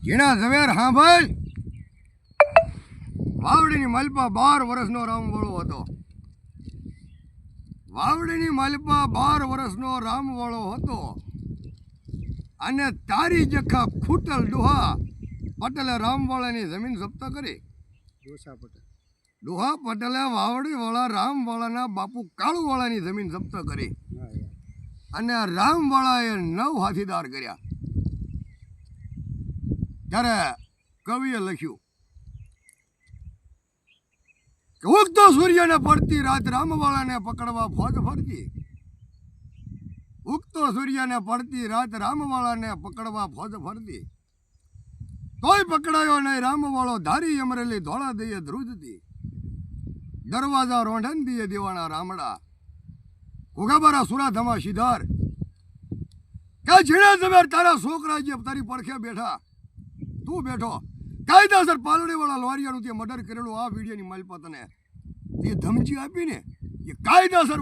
ઝીણા ઝવેર હા ભાઈ વાવડીની માલપા 12 વર્ષનો રામવાળો હતો. વાવડીની માલપા 12 વર્ષનો રામવાળો હતો અને તારી જખા ખૂટલ ડોહા પટેલે રામવાળાની જમીન જપ્ત કરી. ડોહા પટેલે વાવડીવાળા રામવાળાના બાપુ કાળુવાળાની જમીન જપ્ત કરી અને રામવાળાએ 9 હાથીદાર કર્યા. ત્યારે કવિએ લખ્યું કે ઉગતો સૂર્યને પડતી રાત રામવાળાને પકડવા ફોજ ફરતી. ઉગતો સૂર્યને પડતી રાત રામવાળાને પકડવા ફોજ ફરતી. તોય પકડાયો નહીં રામવાળો ધારી અમરેલી ધોળા દઈએ ધ્રુજતી. દરવાજા રોંઢન દીએ દેવાના રામડા ઘોઘાબારા સુરાધમા સિધાર કે ઝીણા ઝવેર તારા છોકરા જે તારી પડખે બેઠા તું બેઠો કાયદાસર પાલડીવાળા લોરિયાનું તે મર્ડર કરેલું આ વિડીયોની માલપા તને તે ધમકી આપીને એ કાયદાસર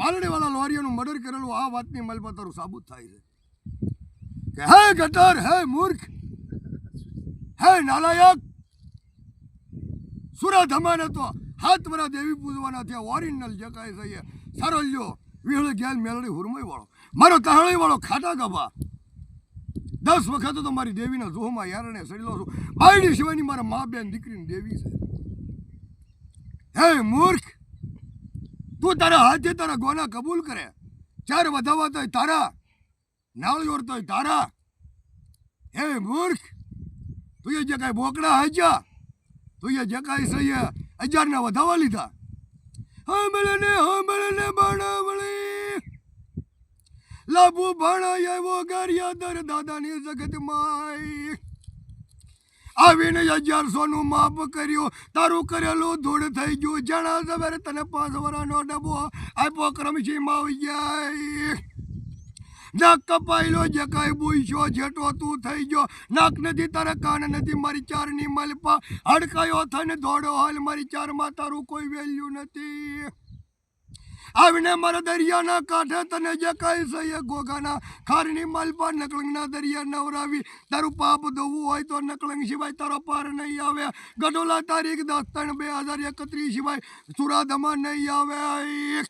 પાલડીવાળા લોરિયાનું મર્ડર કરેલું આ વાતની માલપા તારું સાબુત થાય છે કે હે ગટર હે મૂર્ખ હે નાલાયક સુરાધમાને તો હાથ વરા દેવી પૂજવાના થયા ઓરિજિનલ જે કાંઈ છે સરલ્યો વિહળ ગેલ મેલડી હુરમઈ વાળો મારો તહળી વાળો ખાટા ગભા 10 વખત તો મારી દેવીના જોહમાં યારણે સડેલો છું. બાયડી સિવાયની મારા મા બેન દીકરીની દેવી છે. હે મૂર્ખ તું તારા હાથે તારા ગોના કબૂલ કરે. 4 વધાવા તોય તારા નાળિયોર તોય તારા. હે મૂર્ખ તું એ જે કાંઈ બોકડા હાચ્યા તું એ જે કાંઈ સહી 1000 વધાવા લીધા. હાંભળને બાણાવળી લાભુ ભાણા આવ્યો ગારિયાદર દાદાની જગત માય આવીને 1100 નું માપ કર્યું તારું કરેલું ધૂળ થઈ ગયું. જણા સવારે તને 5 વરાનો ડબ્બો આપ્યો ક્રમશી માવી જાય. નાક કપાયેલો જે કાંઈ બુઈશો જેટો તું થઈ ગયો. નાક નથી તારા કાન નથી મારી 4 ની માલપા હડકાયો થઈને દોડો હાલ મારી 4 માં તારું કોઈ વેલ્યુ નથી. આવીને મારા દરિયાના કાંઠે તને જે કાંઈ છે ગોગાના ખારની માલપા નકલંગના દરિયા નવરાવી તારું પાપ ધોવું હોય તો નકલંગ સિવાય તારો પાર નહીં આવે. ગઢોલા તારીખ 10/3/2031 સિવાય સુરાધમા નહીં આવે.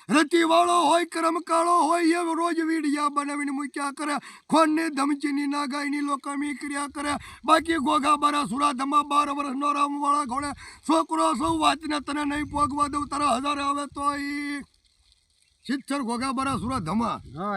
રતિવાળો હોય કરમકાળો હોય એ રોજ વીડિયા બનાવીને મૂક્યા કરે. ખોનની ધમચીની નાગાઈની લોકામી કર્યા કરે. બાકી ઘોઘાબારા સુરાધમા 12 વર્ષનો રામવાળા ઘોડે છોકરો સૌ વાતને તને નહીં પોગવા દઉં તારા 1000 આવે તો સિત્તર ઘોઘાબારા સુરાધમા